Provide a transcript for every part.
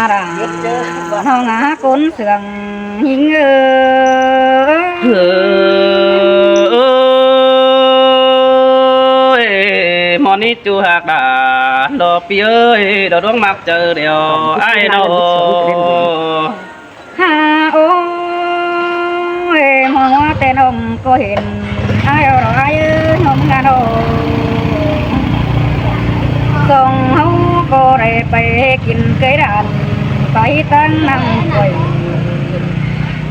đà nó ngã cốn sườn hình món ít chu hạt đà đồ pi ơi đồ đuông mặt chờ điều ai đâu ha ôi hoa tên ông có hiện ai ở đó ai không ngã đâu sông hấu cô đểไปกินcây đàn phải tăng năm quầy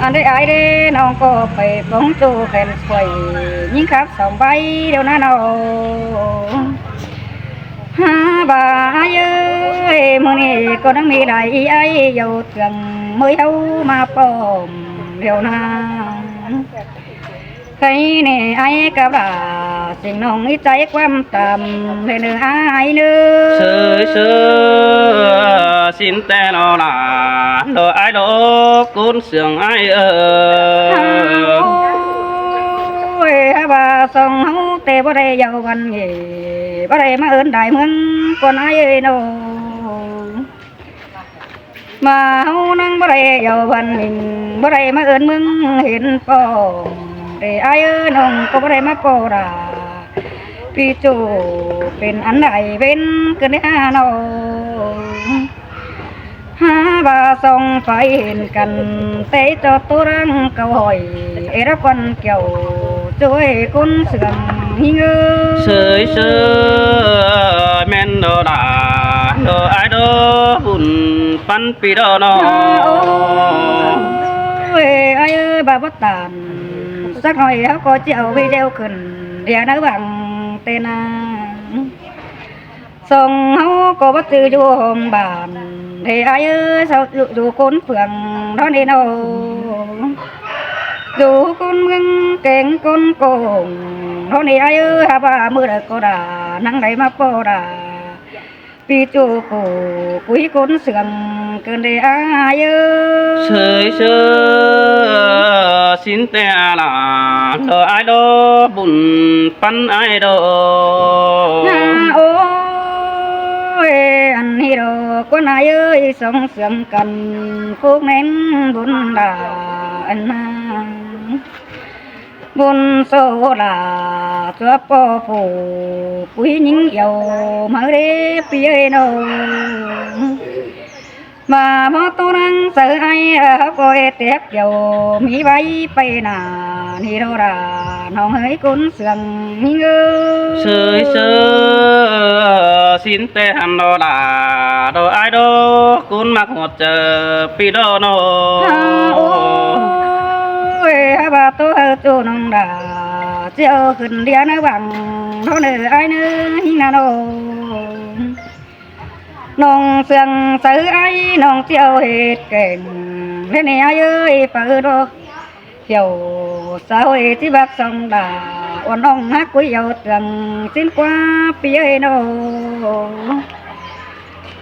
anh đây ai đây nó có phải bóng chu kèn quầy những khắp sòng bay đều na nào ha bà ai ơi mưa này có đang mi đại ai giàu tiền mới hấu mà bom đều na cái này ai cả bà tình nồng ít cháy quan tâm thế nữa ai nữa sơ xin tên nó là đồ ai đó cún sườn ai ôi bà sông hấu tê bà đây giàu văn nghề bà đây mà ơn đại mương còn ai ơi đâu mà hấu năng bà đây giàu văn mình bà đây mà ơn mương hiện phong để ai ơi nông có bà đây mà bò đà vì chủเป็นอันใดเป็นกันเนี่ยเนาะbà sông phải hiện cảnh tế cho tôi đang cầu hỏi đã quan kiểu chuối con sườn ngơ sơi sơi men đồ đà đồ ai đó bùn pan pi đồ nó ôi ai ơi bà bắt tàn sắc hỏi áo có chịu video cần để nói bằng tên sông hấu có bắt từ du hồng bản thì ai ơi sao dù con phượng đó đi đâu dù con ngưng kén con cồn đó đi ai ơi hà bà mưa đã có đà nắng đấy mà po đà vì chủ cổ quý con sườn cơn để ai ơi sơi sơi xin te là đồ ai đó bùn pan ai đó anh hi đồ con ai ơi sống sướng cần phúc nén buồn là anh buồn số là chúa po phủ quý những dầu mới đi phía đâu mà mô tô năng sợ ai ở coi tiếp dầu mỹ bay bay nà đi đâu là nó hơi cuốn sườn ngơ sơi sơi xin te hàn đồ đà đồ ai đó cuốn mặc một chờ pi đồ nó ôi bà tôi hơi chỗ nông đà chiềuขึ้นđi nó bằng nó nữa ai nữa hình nào nông sương sớ ai nông chiều hết kèn thế này ai ơi phở đô chiều xã hội chỉ bác sông đà ôn ông hát quý giàu tường xin qua phía đâu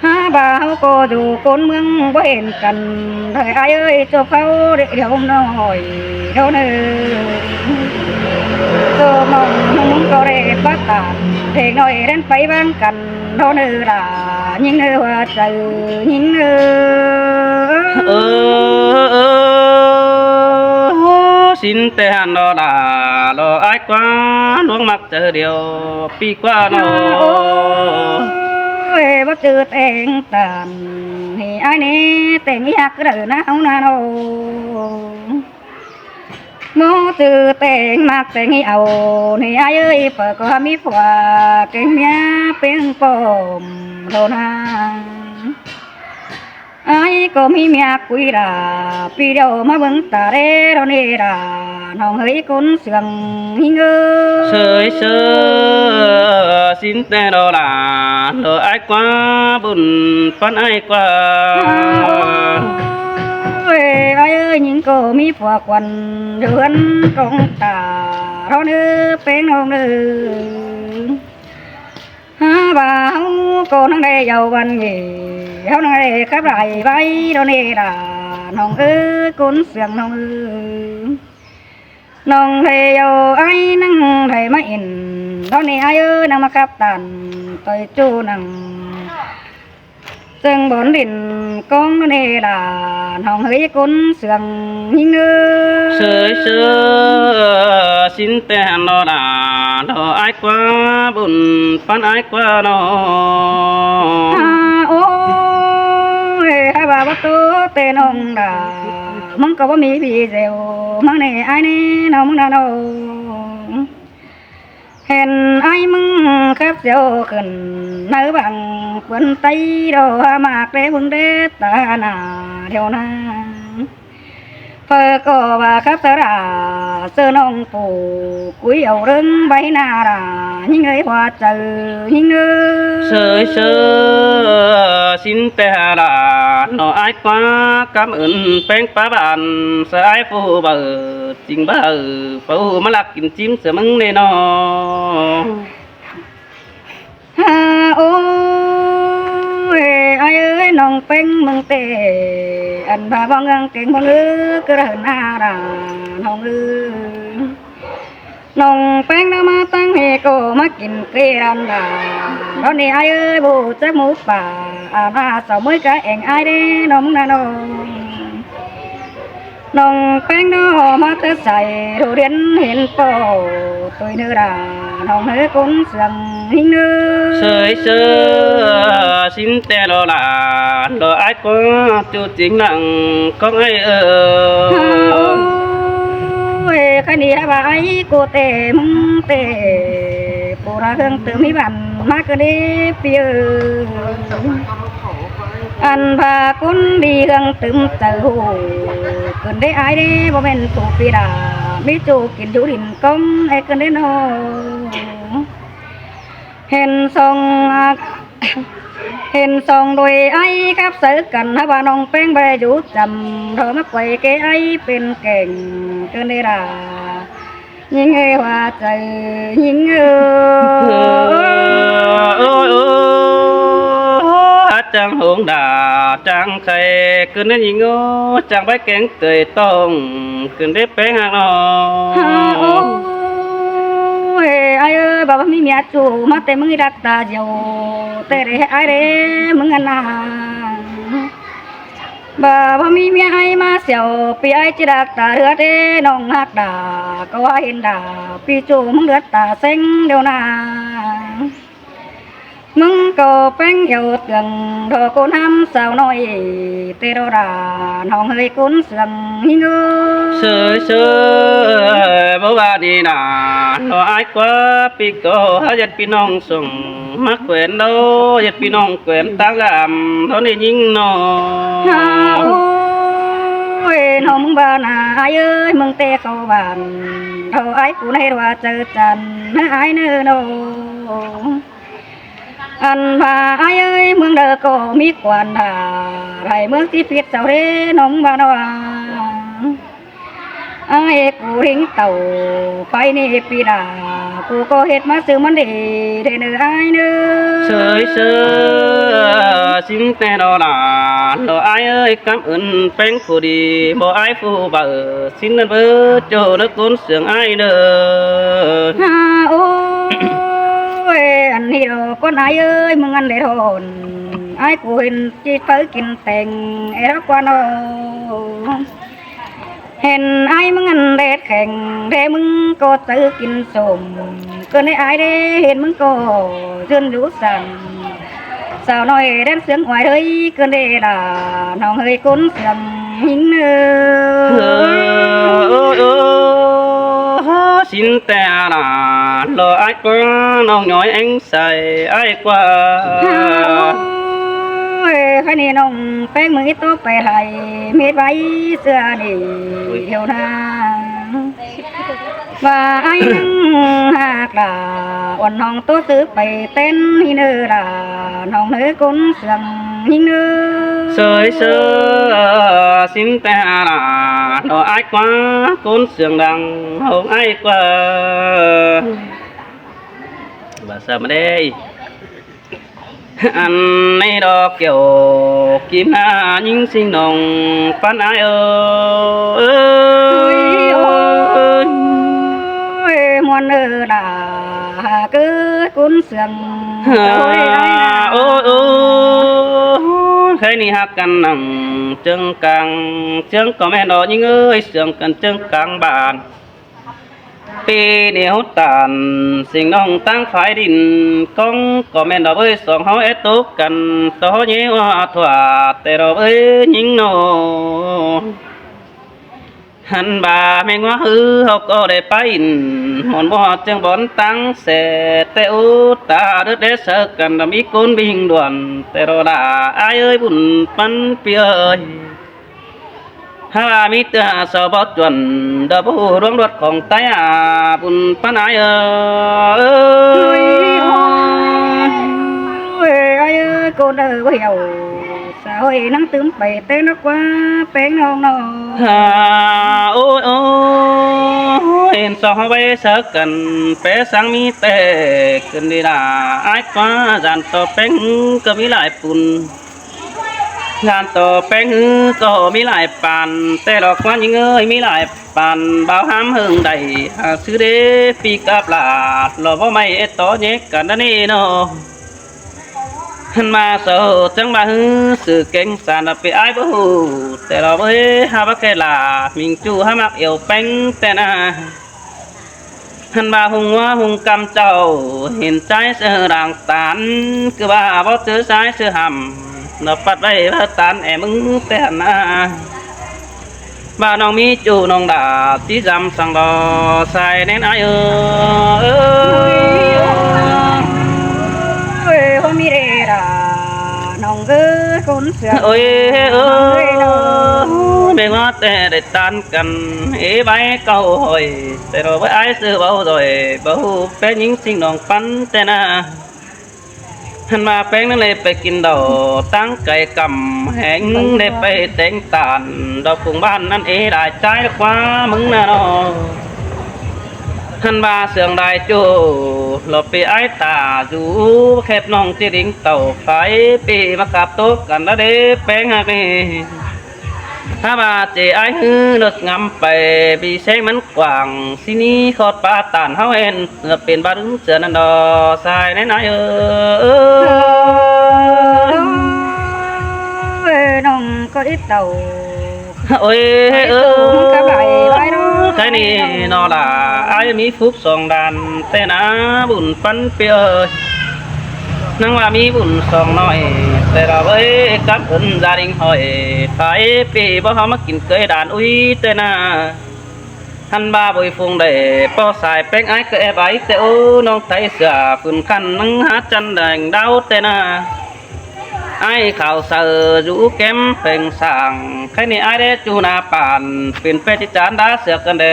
ha bà hậu cô dù côn mương có hiện cần thời ai ơi cho pháo để đâu nó hỏi đâu nữa cho mong không có để bắt tàn thì nói đến phải vang cần đâu nữa là những nơi hoa trời những xin te hàn đồ đà đồ ai quá luống mặc chờ điều pi qua nó bắt chư tên tàn thì ai nè tên nhạc cái đời nào nào mô chư tên mặc tên nghèo thì ai ơi phải có mi phòa cái mía bên bom đồ na ai có mi mía quý đà pi đâu mà vẫn ta để đâu nè đà nó hơi cuốn sườn ngơ sơi sơi xin te đồ đà đồ ai quá buồn pan ai quá ai ơi những cô mi phòa quần rươn công tà đó nữa bên hông nữa bà hông cô năng đây giàu văn nghề hông năng đây khắp lại bay đó nè đà nông ư cuốn sườn nông ư nông thầy giàu ai năng thầy mà in đó nè ai ơi năng mà khắp tàn tôi chu năng ซึ่งบนดินกองนั่นเองล่ะน้องเฮ้ยก้นเสืองยิ่งเนื้อ sơi sơ xin tên nó đã ai qua bùn phán ai qua nó โอ้ยให้บาประตูเตนองด่ามึงก็บ่มีพี่เซลมึงนี่ไอ้นี่น้องมึงน่ะน้องเห็นไอ้มึงครับเสียวขึ้นเนื้อบังเปิ้นไตดอกมากเด้บึงเด้ตาหน้าเดียวนาเฟอก็ว่าครับสระเสื้อน้องปู่กุยเอาเรื่องใบหน้าด่ายิ่งเอ้ยว่าเจอยิ่งเนื้อ sơi sơ xin tên nó ai qua cảm ơn bánh phá bạn sợ ai phụ bờ chính bờ phụ mà lạc kín chim sợ mừng này nó โอ้ยไอ้เอ้ยน้องเป็งมึงเตะอันพาบ้องเงิงเก่งบ่ลือกระหน้าด่าน้องลือน้องแป้งน้ำมาตั้งให้ก็มากินเกลียนด่าตอนนี้ไอ้เอ้ยบูจักหมูป่าอาณาสาวมือกะเองไอ้เด้น้องนาน้องแป้งน้อมาเตะใส่ดูเรียนเห็นโปตัวเนื้อด่าน้องเฮ้ยกุ้นเสียงหิ้งเนื้อ sơi sơ xin tên nó ai qua chú chính nặng con ai โอ้ยคันนี้ว่าไอ้กูเตะมึงเตะปูราเครื่องเติมให้บันมากก็ได้เปียอันพาคนดีเครื่องเติมเตาเกินได้ไอ้ได้บ่แม่นตูปีดาไม่จูกินอยู่ดินก้องไอ้เกินได้นอเห็นทรงเห็นทรงโดยไอ้ครับเสือกันฮะว่าน้องแป้งไปอยู่จำเธอมาไกวแกไอ้เป็นเก่งเกินได้ด่ายิ่งเอว่าใจยิ่งôi ôi chẳng hưởng đà chẳng khay cứ nên nhìn ngô chẳng bái kén cười tông cứ nên bé hàng nó โอ้ยไอ้เอ้ยบอกว่ามีเมียจูมาแต่มึงรักตาเดียวแต่เด้ไอ้เด้มึงอันน่ะบ่ว่ามีเมียไอ้มาเสียวปีไอ้จิรักตาเลือดเด้น้องหักด่าก็ว่าเห็นด่าปีจูมึงเลือดตาเซ็งเดียวนามึงก็เป็นเอวเตืองดอกโกน้ำสาวน้อยเตโรดาน้องเฮยคุ้นเสียงหิ้งเอ้ย sơ sơ bố ba đi nà nó ai quá pi cô há giật pi nong sùng mắc quen đâu giật pi nong quen ta làm nó nên nhìn nó โอ้ยน้องมึงบ้านไอ้เอ้ยมึงเตะเข้าบ้านเท่าไอ้กูในว่าเจอจันไอ้เนื้อโนอันว่าไอ้เอ้ยมึงเด้อก็มีกวนด่าไรเมืองที่ผิดเจ้าเร่น้องบ้านว่าไอ้กูริงเต่าไปนี่ปีดากูก็เฮ็ดมาซื้อมันดีเด้อเนื้อไอ้เนื้อ sơ sơ xin tên nó ai ơi cảm ơn bánh phụ đi bộ ai phụ bờ xin ơn bơ cho nó cuốn sướng ai nữa โอ้ยอันนี้ดอกคนไอ้เอ้ยมึงอันเด็ดหนไอ้กูเห็นจีเตยกินแต่งไอ้รักกว่าน้องเห็นไอ้มึงอันเด็ดแข่งเด้มึงก็ซื้อกินสมเกินไอ้เด้เห็นมึงก็ชื่นรู้สั่นสาวน้อยเด่นเสียงหวายเฮ้ยเกินเด้ด่าน้องเฮ้ยคุ้นเสียงหิ้งเนื้อ xin tên lo ai quá nó nhói anh say ai quá โอ้ยแค่นี้น้องแป้งมือโตไปไทยมีใบเสื้อดีเที่ยวนาว่าไอ้นั่งหักด่าอ่อนน้องโตซื้อไปเต้นที่เนื้อด่าน้องเนื้อก้นเสียงยิ่งเนื้อ sơi sơ xin tên nó ai quá cuốn sướng đằng không ai quá bà sao mà đây anh này đó kiểu kim na những sinh nồng pan ai ơi โอ้ยมวนเนื้อด่าคือก้นเสียงโอ้ยไอ้ด่า ôi ôi cái ni hát căn nặng chân càng chân có mẹ nó những ơi sương cần chân càng bànปีเดียวตานสิ่งน้องตั้งฝ่ายดินกองก็แม่นดอกเอ้ยสองเฮาเอตุกกันต่อเยว่าถวาแต่ดอกเอ้ยยิงโนหันบ่าแม่งว่าฮือเฮาก็ได้ไปหมอนบ่จังบ่อนตั้งแสแต่อุตาเด้อเด้อเสอกันมีคนบิงด่วนแต่รอดาอายเอ้ยบุญปันเปียยฮามิตรสบจวนดับหูรวงรถของตายอาบุญปนายเอ้ย ai cô đời có hiểu sao ấy nắng tướng bày té nó quá bén non nó ฮ่าโอ้ยโอ้ยเห็นสองใบเสอกันเปสังมีแต่ขึ้นดีดาอายกว่าจานต่อแป้งก็มีหลายปุ่นงานต่อแป้งก็มีหลายปานแต่ดอกว่ายิงเอ้ยมีหลายปานบ่าวห้ามเฮิงใดหาซื้อเด้ปีกับลาดรอบ่ไม่เอต่อเยกกันนั่นนี่เนาะหันมาโซจังมาฮือสื่อเก่งสารไปไอ้บ่ฮู้แต่เราเอ้ยหาบ่แค่ลามิงจูหามักเอวแป้งแต่น่ะหันมาหุงว่าหุงกำเจ้าเห็นใจเสือด่างตานคือว่าบ่เจอสายเสือหำนับปัดไว้พระตานแอมึงแต่น่ะบ้านน้องมีจูน้องดาที่จำสังดอใส่แน่นไอ้เอ้ย ơi hôm mi đây là nòng cứ con sườn โอ้ยเอ้ยไม่ว่าแต่ได้ตานกันเอ้ใบเก่าหอยแต่เราไปไอ้ซื้อเบาหน่อยเบาเป็นยิงสิ่งน้องปันแต่น่ะหันมาแป้งนั่นเลยไปกินดอกตั้งไก่กำแหงได้ไปแต่งตานดอกกุ้งบ้านนั่นเอ้ได้ใจกว่ามึงน่ะเนาะหันมาเสียงได้จูเราไปไอ้ตาอยู่แคบน้องจีดิ่งเต่าไฟปีมากับโต๊ะกันแล้วเด้แป้งฮะนี่ถ้ามาเจไอ้ฮือรถงำไปบีเซ็งมันกว้างสินี้ขอดปลาตานเฮาเห็นเงือเป็นบารึงเสือนันดอสายไหนไหนเออ nòng có ít đầu โอ้ยเออ cái bài bài đó ใครนี่นอล่ะไอ้มีฟุบสองดานแต่นะบุญปันเปียนังว่ามีบุญสองน้อยแต่เราเอ้ยกับเอินgia đình hỏi phảiปีบ่เฮามากินเกยดานอุ้ยแต่นะหันบาบอยฟงได้ป้อสายแป้งไอ้ก็แอบไว้แต่โอ้น้องไทยเสือฝืนคันนังหาจันแดงดาวแต่นะไอ้ข่าวเสืออยู่แก้มเพ่งสางใครนี่ไอ้ได้จูนาป่านเป็นเป็ดจานดาเสือกันเด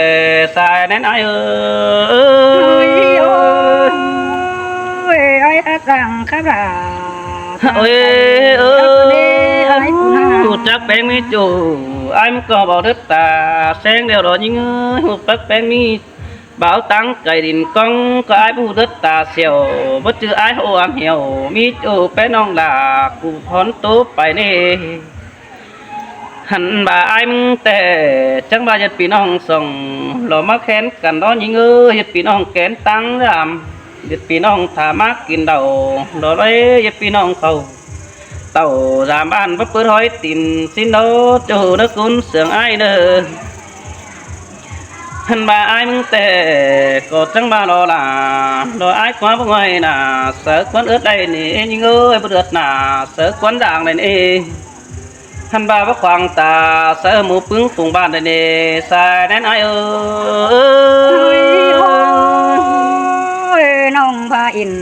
สายแน่นไอ้เอ้ย ơi ai hát rằng khá là โอ้ยเออหูจักแป้งมีจูไอ้มันก็บอกทึกตาแสงเดียวรอยิงหูปักแป้งมีbảo tăng cây đình con có ai bu đất ta xèo bất chữ ai hồ ăn hiểu mi chỗ bé non là cụ phón tốt bài nè hẳn bà ai mưng tệ chẳng ba giật pin non sòng lò mắc kén cần đó những ơi giật pin non kén tăng làm giật pin non thả mắc kín đầu đó đấy giật pin non khẩu tàu giảm ăn bất cứ hỏi tin xin đó chỗ nó cũng sướng ai nữaหันบ่าไอ้มึงแต่ก็จังบ่าลอล่ะลอไอ้กว่าบ่ไงน่ะเสือควันเอิดได้นี่ยิงเอ้ยบ่เดือดน่ะเสือควันด่างได้นี่หันบ่าบ่ขวางตาเสือหมูปึ้งฝูงบ้านได้นี่สายแน่นไอ้เอ้ย ơi nòng pha in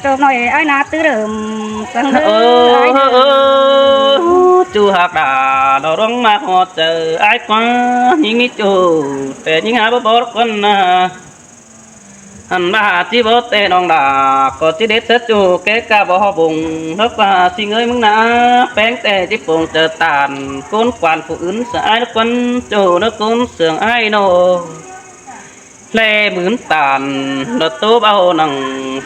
cho nói ai nát tứ đờm sang đỡ ai จูหักด่าเราร้องมาหอดเจอไอ้กว่ายิงมีจูแต่ยิงหาบ่บอกคนน่ะหันมาจีบเตน้องด่าก็จีเด็ดเสจูแกกะบ่ฮอบุงนักว่าสิเงยมึงนะแป้งแต่จิปงเจอตานก้นกวานผู้อื่นเสือไอ้ละคนจูนักก้นเสืองไอ้โนแลเหมือนตานรถตู้เบาหนัง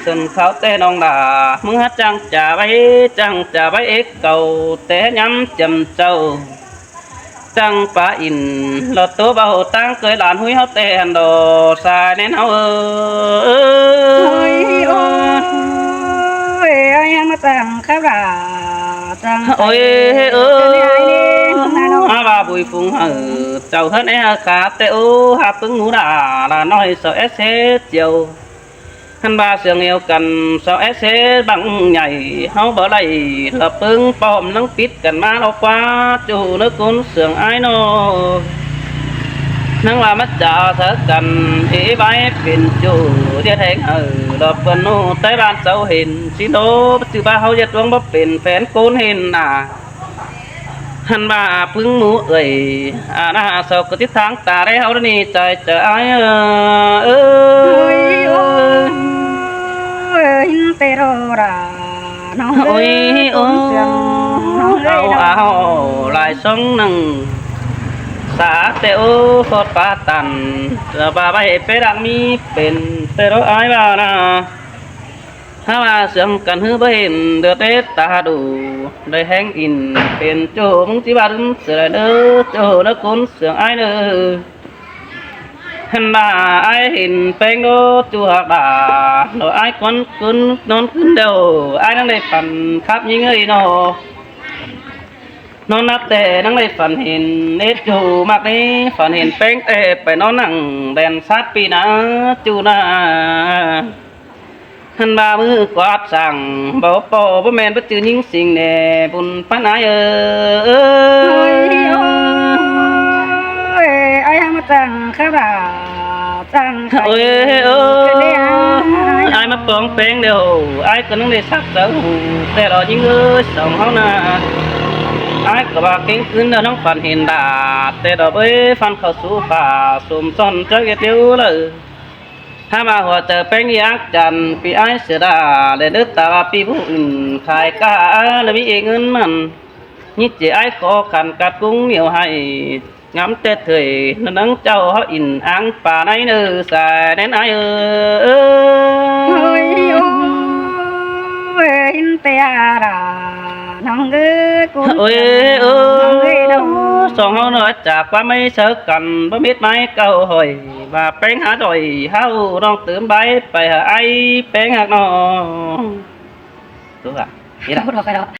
ซึ่งเขาแต่น้องด่ามึงฮัดจังจ่าไว้เอกเก่าแต่ย้ำจำเจ้าจังป่าอินรถตู้เบาตั้งเคยหลานหุยเขาแต่หันดอสายแน่นเอาơi ơi ai mà tặng khá là จัง ôi เออนี่ไอ้นี่นายน้อง ba bùi phùng hở chầu hết e cá tê ô hạp ứng ngũ đà là nói sợ ép xế chiều hắn ba sườn yêu cần sợ ép xế bằng nhảy háo bờ lầy lập ứng bom nắng pít cần má nó qua chủ nước cún sườn ai nó nắng là mất trả thở cần ý bái phiền chủ địa thành ở lập vân nô tới ban sâu hình xin đố từ ba hậu giật vương bắp phiền phén côn hình à hắn baพึ่งหมูเอ่ยน่าสกทิศทางตาได้เฮานี่ใจจะอ้ายโอ้ยโอ้ยเตโรราน้อง โอ้ยโอ้ เสียงน้อง เอาลายสองหนึ่งสาเตโอโคตรปาตันจะบาไปไปดังมีเป็นเตโรอ้ายบ่านะถ้าว่าเสียงกันฮือบ่เห็นเดือดเตตาดูได้แห้งอินเป็นโจมึงสิบาดึงเสือเด้อโจนักคนเสียงอ้ายเด้อหันบ่าอ้ายเห็นแป้งโดจูหักด่าโดอ้ายคนขึ้นนอนขึ้นเดียวอ้ายนั่งได้ฝันครับยิงเอ้ยโนนอนนับแต่นั่งได้ฝันเห็นเน็ตจูมากนี้ฝันเห็นแป้งแต่ไปนอนนั่งแดนซัดปีนะจูนาหันบ่ามือกวาดสั่งบ่ปอบ่แม่นบ่จือยิงสิ่งแน่บุญปานายโอ้ยโอ้ยไอ้มาจังข้าบ่าจัง โอ้ยai mà bóng phèn đều ai có能力sắc dấuแต่เรายิงสองเฮาน่ะaiก็ว่าเก่งขึ้นแล้วน้องฝันเห็นดาแต่เราไปฟันเข้าสู่ฝ่าสมซ้อนจักเดียวเลยถ้ามาหัวเจอแป้งยักจันปีไอเสือดาและเดือดตาปีผู้อื่นขายกาและมีเงินมันนี่เจ้ไอขอขันกัดกุ้งเหนียวให้งามเตะเถยนั่งเจ้าเขาอินอังป่าในเนื้อสายแน่นไอโอ้ยโอ้ยเตียราน้องเอ้ยกู โอ้ย น้องเอ้ยน้อง สองเฮาน้อยจากว่าไม่เสกกันบ่มิดไม้เก่าหอยว่าแป้งหาดอยเฮาลองเติมใบไปหาไอแป้งหักน้องตัวอ่ะนี่ล่ะ พูดออกไปแล้ว